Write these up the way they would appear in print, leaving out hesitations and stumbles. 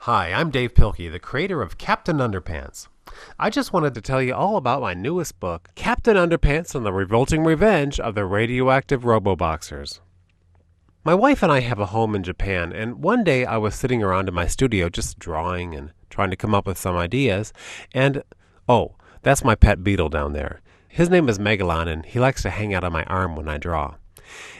Hi, I'm Dave Pilkey, the creator of Captain Underpants. I just wanted to tell you all about my newest book, Captain Underpants and the Revolting Revenge of the Radioactive Robo-Boxers. My wife and I have a home in Japan, and one day I was sitting around in my studio just drawing and trying to come up with some ideas, and oh, that's my pet beetle down there. His name is Megalon, and he likes to hang out on my arm when I draw.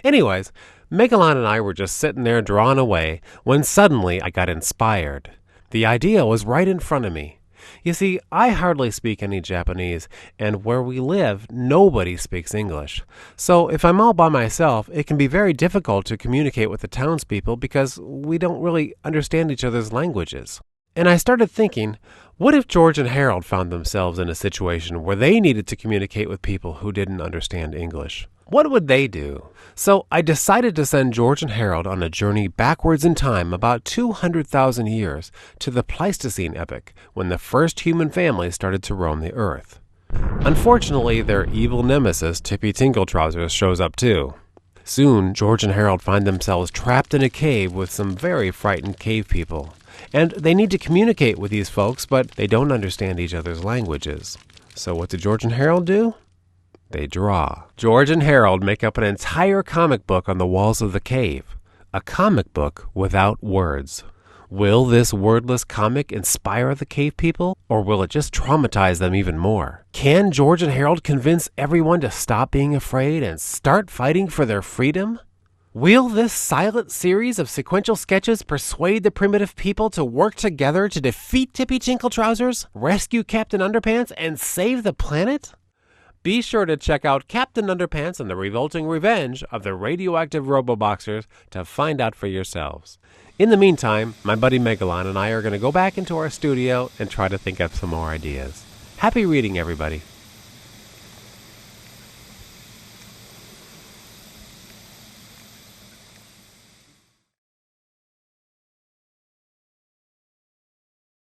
Anyways, Megalon and I were just sitting there drawing away when suddenly I got inspired. The idea was right in front of me. You see, I hardly speak any Japanese, and where we live, nobody speaks English. So if I'm all by myself, it can be very difficult to communicate with the townspeople because we don't really understand each other's languages. And I started thinking, what if George and Harold found themselves in a situation where they needed to communicate with people who didn't understand English? What would they do? So I decided to send George and Harold on a journey backwards in time about 200,000 years to the Pleistocene epoch, when the first human families started to roam the earth. Unfortunately, their evil nemesis, Tippy Tinkletrousers, shows up too. Soon, George and Harold find themselves trapped in a cave with some very frightened cave people. And they need to communicate with these folks, but they don't understand each other's languages. So what do George and Harold do? They draw. George and Harold make up an entire comic book on the walls of the cave. A comic book without words. Will this wordless comic inspire the cave people, or will it just traumatize them even more? Can George and Harold convince everyone to stop being afraid and start fighting for their freedom? Will this silent series of sequential sketches persuade the primitive people to work together to defeat Tippy Tinkletrousers, rescue Captain Underpants, and save the planet? Be sure to check out Captain Underpants and the Revolting Revenge of the Radioactive Robo-Boxers to find out for yourselves. In the meantime, my buddy Megalon and I are going to go back into our studio and try to think up some more ideas. Happy reading, everybody.